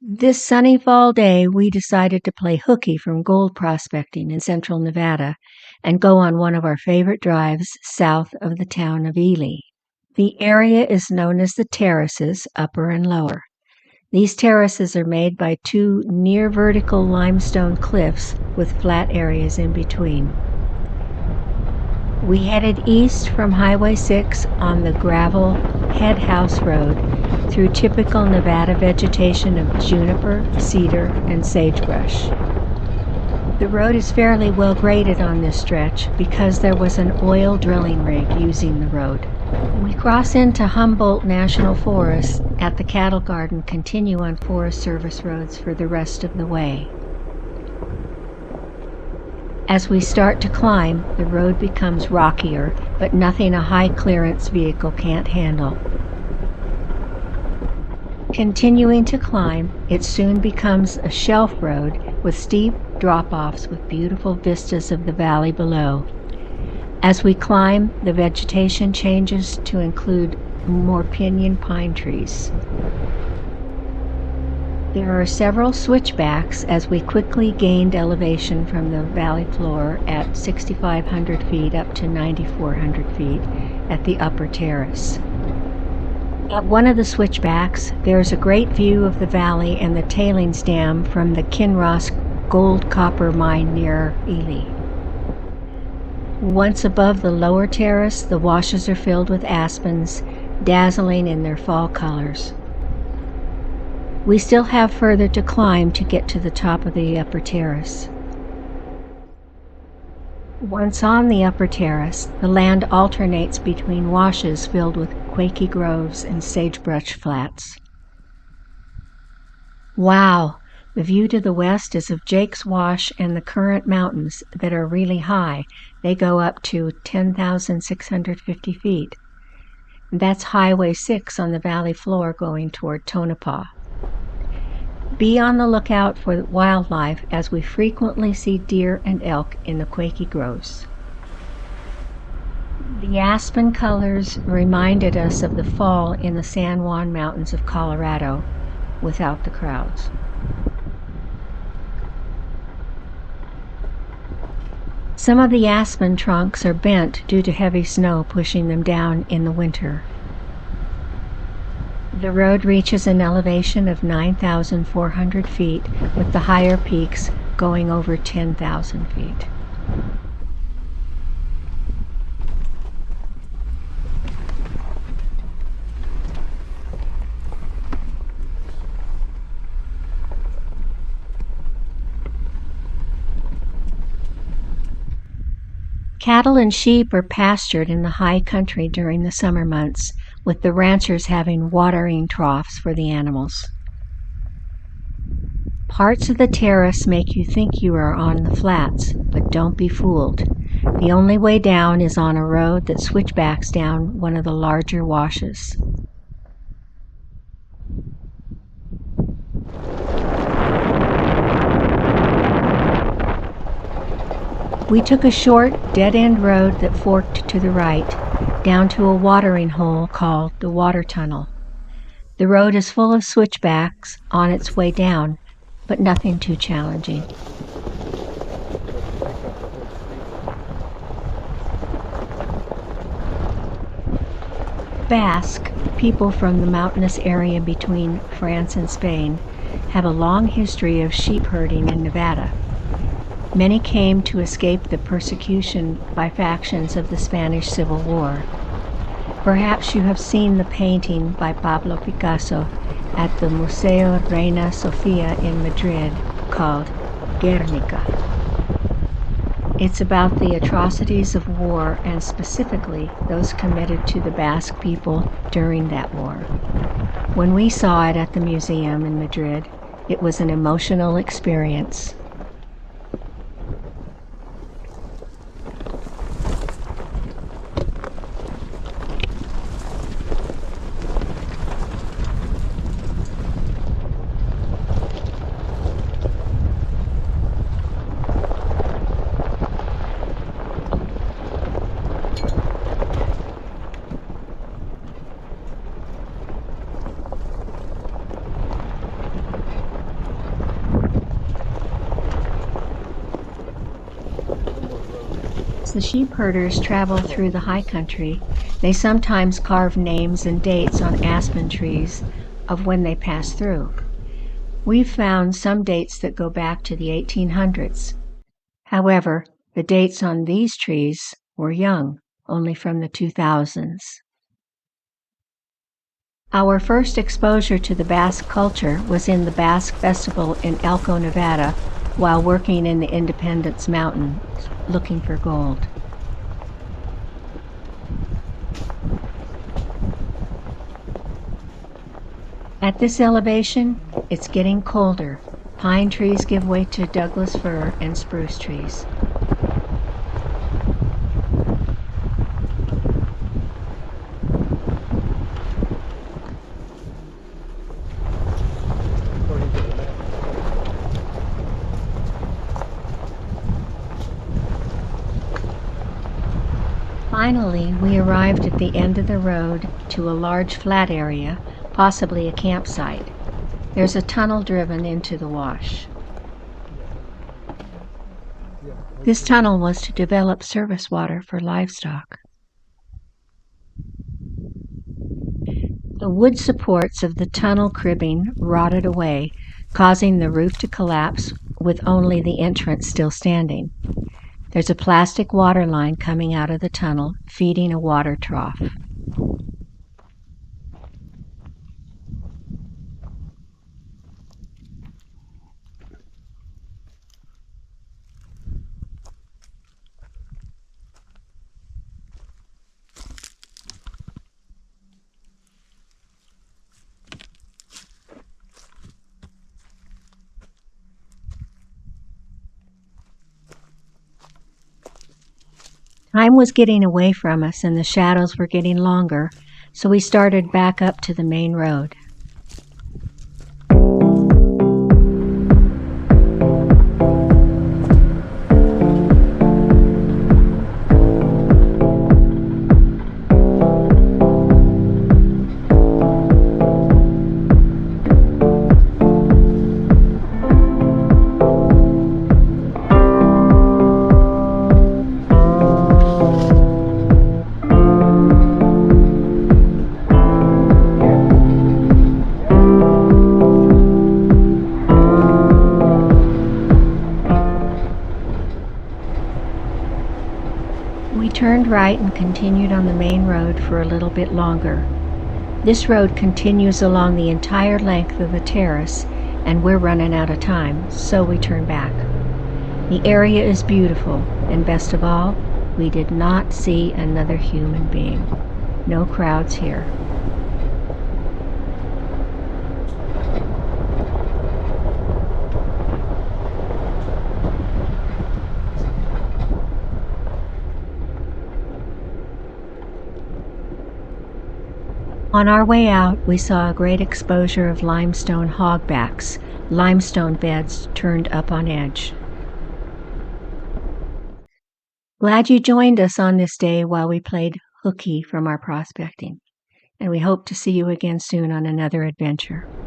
This sunny fall day, we decided to play hooky from gold prospecting in central Nevada and go on one of our favorite drives south of the town of Ely. The area is known as the Terraces, upper and lower. These terraces are made by two near vertical limestone cliffs with flat areas in between. We headed east from Highway 6 on the gravel Head House Road through typical Nevada vegetation of juniper, cedar, and sagebrush. The road is fairly well graded on this stretch because there was an oil drilling rig using the road. We cross into Humboldt National Forest at the cattle guard and continue on Forest Service roads for the rest of the way. As we start to climb, the road becomes rockier, but nothing a high-clearance vehicle can't handle. Continuing to climb, it soon becomes a shelf road with steep drop-offs with beautiful vistas of the valley below. As we climb, the vegetation changes to include more pinyon pine trees. There are several switchbacks as we quickly gained elevation from the valley floor at 6,500 feet up to 9,400 feet at the upper terrace. At one of the switchbacks, there's a great view of the valley and the tailings dam from the Kinross gold-copper mine near Ely. Once above the lower terrace, the washes are filled with aspens, dazzling in their fall colors. We still have further to climb to get to the top of the upper terrace. Once on the upper terrace, the land alternates between washes filled with quaky groves and sagebrush flats. Wow! The view to the west is of Jake's Wash and the Current Mountains that are really high. They go up to 10,650 feet. That's Highway 6 on the valley floor going toward Tonopah. Be on the lookout for wildlife as we frequently see deer and elk in the quaky groves. The aspen colors reminded us of the fall in the San Juan Mountains of Colorado without the crowds. Some of the aspen trunks are bent due to heavy snow pushing them down in the winter. The road reaches an elevation of 9,400 feet, with the higher peaks going over 10,000 feet. Cattle and sheep are pastured in the high country during the summer months, with the ranchers having watering troughs for the animals. Parts of the terrace make you think you are on the flats, but don't be fooled. The only way down is on a road that switchbacks down one of the larger washes. We took a short, dead-end road that forked to the right, down to a watering hole called the Water Tunnel. The road is full of switchbacks on its way down, but nothing too challenging. Basque, people from the mountainous area between France and Spain, have a long history of sheep herding in Nevada. Many came to escape the persecution by factions of the Spanish Civil War. Perhaps you have seen the painting by Pablo Picasso at the Museo Reina Sofia in Madrid called Guernica. It's about the atrocities of war and specifically those committed to the Basque people during that war. When we saw it at the museum in Madrid, it was an emotional experience. the sheep herders travel through the high country, they sometimes carve names and dates on aspen trees of when they passed through. We've found some dates that go back to the 1800s. However, the dates on these trees were young, only from the 2000s. Our first exposure to the Basque culture was in the Basque Festival in Elko, Nevada, while working in the Independence Mountains looking for gold. At this elevation, it's getting colder. Pine trees give way to Douglas fir and spruce trees. Finally, we arrived at the end of the road to a large flat area, possibly a campsite. There's a tunnel driven into the wash. This tunnel was to develop service water for livestock. The wood supports of the tunnel cribbing rotted away, causing the roof to collapse with only the entrance still standing. There's a plastic water line coming out of the tunnel, feeding a water trough. Time was getting away from us and the shadows were getting longer, so we started back up to the main road. We turned right and continued on the main road for a little bit longer. This road continues along the entire length of the terrace, and we're running out of time, so we turn back. The area is beautiful, and best of all, we did not see another human being. No crowds here. On our way out, we saw a great exposure of limestone hogbacks, limestone beds turned up on edge. Glad you joined us on this day while we played hooky from our prospecting, and we hope to see you again soon on another adventure.